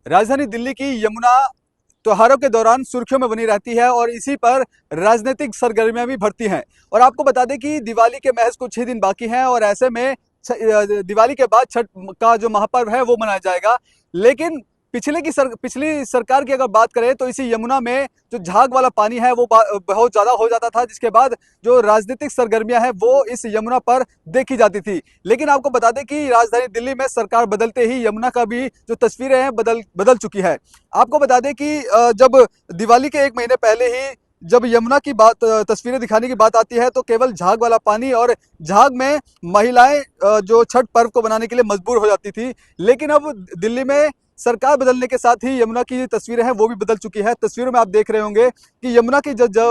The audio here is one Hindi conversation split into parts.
राजधानी दिल्ली की यमुना त्योहारों के दौरान सुर्खियों में बनी रहती है और इसी पर राजनीतिक सरगर्मियां भी बढ़ती हैं। और आपको बता दें कि दिवाली के महज कुछ ही दिन बाकी हैं और ऐसे में दिवाली के बाद छठ का जो महापर्व है वो मनाया जाएगा। लेकिन पिछली सरकार की अगर बात करें तो इसी यमुना में जो झाग वाला पानी है वो बहुत ज्यादा हो जाता था, जिसके बाद जो राजनीतिक सरगर्मियां हैं वो इस यमुना पर देखी जाती थी। लेकिन आपको बता दें कि राजधानी दिल्ली में सरकार बदलते ही यमुना का भी जो तस्वीरें हैं बदल बदल चुकी है। आपको बता दें कि जब दिवाली के एक महीने पहले ही जब यमुना की बात तस्वीरें दिखाने की बात आती है तो केवल झाग वाला पानी और झाग में महिलाएं जो छठ पर्व को बनाने के लिए मजबूर हो जाती थी। लेकिन अब दिल्ली में सरकार बदलने के साथ ही यमुना की तस्वीरें हैं वो भी बदल चुकी है। तस्वीरों में आप देख रहे होंगे कि यमुना की जो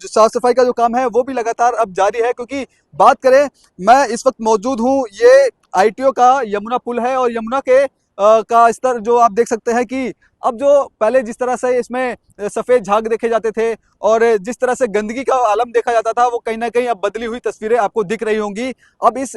साफ सफाई का जो काम है वो भी लगातार अब जारी है। क्योंकि बात करें, मैं इस वक्त मौजूद हूँ, ये आईटीओ का यमुना पुल है और यमुना के का स्तर जो आप देख सकते हैं कि अब जो पहले जिस तरह से इसमें सफेद झाग देखे जाते थे और जिस तरह से गंदगी का आलम देखा जाता था वो कहीं ना कहीं अब बदली हुई तस्वीरें आपको दिख रही होंगी। अब इस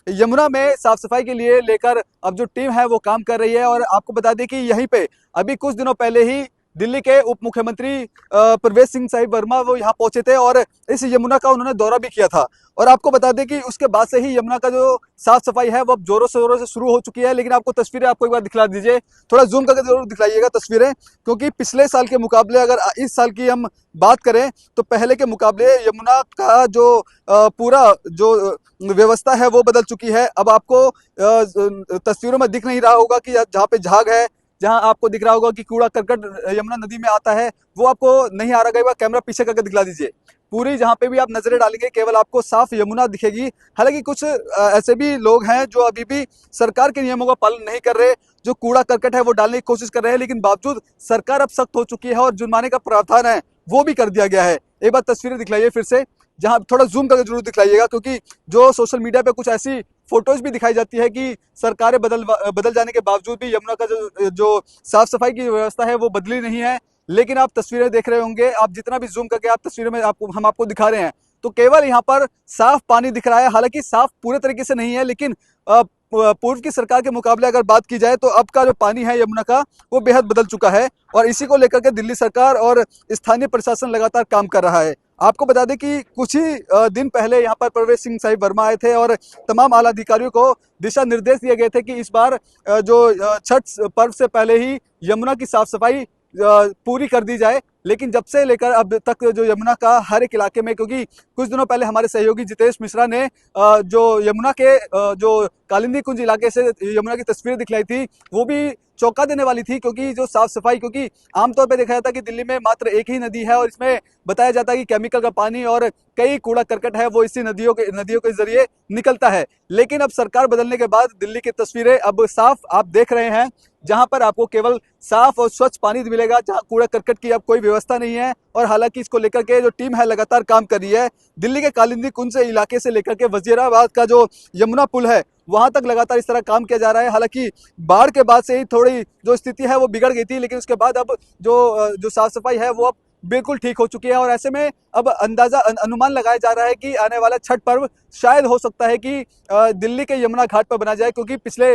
यमुना में साफ सफाई के लिए लेकर अब जो टीम है वो काम कर रही है। और आपको बता दें कि यहीं पे अभी कुछ दिनों पहले ही दिल्ली के उप मुख्यमंत्री प्रवेश सिंह साहिब वर्मा वो यहाँ पहुंचे थे और इस यमुना का उन्होंने दौरा भी किया था। और आपको बता दें कि उसके बाद से ही यमुना का जो साफ सफाई है वो अब जोरों से शुरू हो चुकी है। लेकिन आपको तस्वीरें आपको एक बार दिखला दीजिए, थोड़ा जूम करके जरूर दिखलाइएगा तस्वीरें, क्योंकि पिछले साल के मुकाबले अगर इस साल की हम बात करें तो पहले के मुकाबले यमुना का जो पूरा जो व्यवस्था है वो बदल चुकी है। अब आपको तस्वीरों में दिख नहीं रहा होगा कि जहाँ पे झाग है, जहां आपको दिख रहा होगा कि कूड़ा करकट यमुना नदी में आता है, वो आपको नहीं आ रहा है। कैमरा पीछे करके दिखला दीजिए। पूरी जहां पे भी आप नजरें डालेंगे केवल आपको साफ यमुना दिखेगी। हालांकि कुछ ऐसे भी लोग हैं जो अभी भी सरकार के नियमों का पालन नहीं कर रहे, जो कूड़ा करकट है वो डालने की कोशिश कर रहे हैं। लेकिन बावजूद सरकार अब सख्त हो चुकी है और जुर्माने का प्रावधान है वो भी कर दिया गया है। एक बार तस्वीरें दिखलाइए फिर से, जहां थोड़ा जूम करके जरूर दिखलाइएगा, क्योंकि जो सोशल मीडिया पे कुछ ऐसी फोटोज भी दिखाई जाती है कि सरकारें बदल जाने के बावजूद भी यमुना का जो साफ सफाई की व्यवस्था है वो बदली नहीं है। लेकिन आप तस्वीरें देख रहे होंगे, आप जितना भी जूम करके आप तस्वीरों में हम आपको दिखा रहे हैं तो केवल यहाँ पर साफ पानी दिख रहा है। हालांकि साफ पूरे तरीके से नहीं है, लेकिन पूर्व की सरकार के मुकाबले अगर बात की जाए तो अब का जो पानी है यमुना का वो बेहद बदल चुका है। और इसी को लेकर के दिल्ली सरकार और स्थानीय प्रशासन लगातार काम कर रहा है। आपको बता दें कि कुछ ही दिन पहले यहाँ पर प्रवेश सिंह साहिब वर्मा आए थे और तमाम आला अधिकारियों को दिशा निर्देश दिए गए थे कि इस बार जो छठ पर्व से पहले ही यमुना की साफ सफाई पूरी कर दी जाए। लेकिन जब से लेकर अब तक जो यमुना का हर एक इलाके में, क्योंकि कुछ दिनों पहले हमारे सहयोगी जितेश मिश्रा ने जो यमुना के जो कालिंदी कुंज इलाके से यमुना की तस्वीरें दिखलाई थी वो भी चौंका देने वाली थी। क्योंकि जो साफ सफाई, क्योंकि आमतौर पर देखा जाता है कि दिल्ली में मात्र एक ही नदी है और इसमें बताया जाता है कि केमिकल का पानी और कई कूड़ा करकट है वो इसी नदियों के जरिए निकलता है। लेकिन अब सरकार बदलने के बाद दिल्ली की तस्वीरें अब साफ आप देख रहे हैं, जहां पर आपको केवल साफ और स्वच्छ पानी मिलेगा, जहां कूड़ा करकट की अब कोई व्यवस्था नहीं है। और हालांकि इसको लेकर के जो टीम है लगातार काम कर रही है। दिल्ली के कालिंदी कुंज इलाके से लेकर के वजीराबाद का जो यमुना पुल है वहां तक लगातार इस तरह काम किया जा रहा है। हालांकि बाढ़ के बाद से ही थोड़ी जो स्थिति है वो बिगड़ गई थी, लेकिन उसके बाद अब जो साफ सफाई है वो अब बिल्कुल ठीक हो चुकी है। और ऐसे में अब अनुमान लगाया जा रहा है कि आने वाला छठ पर्व शायद हो सकता है कि दिल्ली के यमुना घाट पर बना जाए। क्योंकि पिछले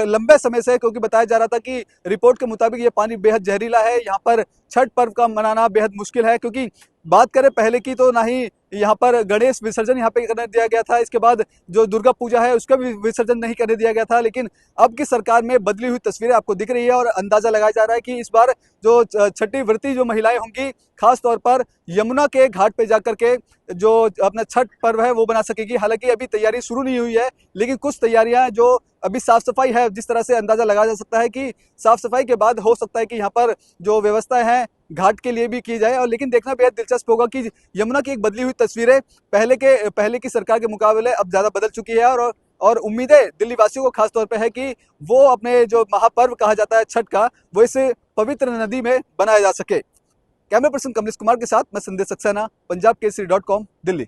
लंबे समय से, क्योंकि बताया जा रहा था कि रिपोर्ट के मुताबिक ये पानी बेहद जहरीला है, यहाँ पर छठ पर्व का मनाना बेहद मुश्किल है। क्योंकि बात करें पहले की तो ना ही यहाँ पर गणेश विसर्जन यहाँ पे करने दिया गया था, इसके बाद जो दुर्गा पूजा है उसका भी विसर्जन नहीं करने दिया गया था। लेकिन अब की सरकार में बदली हुई तस्वीरें आपको दिख रही है और अंदाजा लगाया जा रहा है कि इस बार जो छठी व्रती जो महिलाएं होंगी खास तौर पर यमुना के घाट पे जाकर के जो अपना छठ पर्व है वो बना सकेगी। हालांकि अभी तैयारी शुरू नहीं हुई है, लेकिन कुछ तैयारियां जो अभी साफ सफाई है, जिस तरह से अंदाजा लगाया जा सकता है कि साफ सफाई के बाद हो सकता है कि यहाँ पर जो व्यवस्था है घाट के लिए भी की जाए। और लेकिन देखना बेहद दिलचस्प होगा कि यमुना की एक बदली हुई तस्वीरें पहले की सरकार के मुकाबले अब ज्यादा बदल चुकी है। और उम्मीदें दिल्ली वासियों को खास तौर पे है कि वो अपने जो महापर्व कहा जाता है छठ का वो इस पवित्र नदी में बनाया जा सके। कैमरा पर्सन कमलेश कुमार के साथ मैं संदेश सक्सेना, पंजाब केसरी .com, दिल्ली।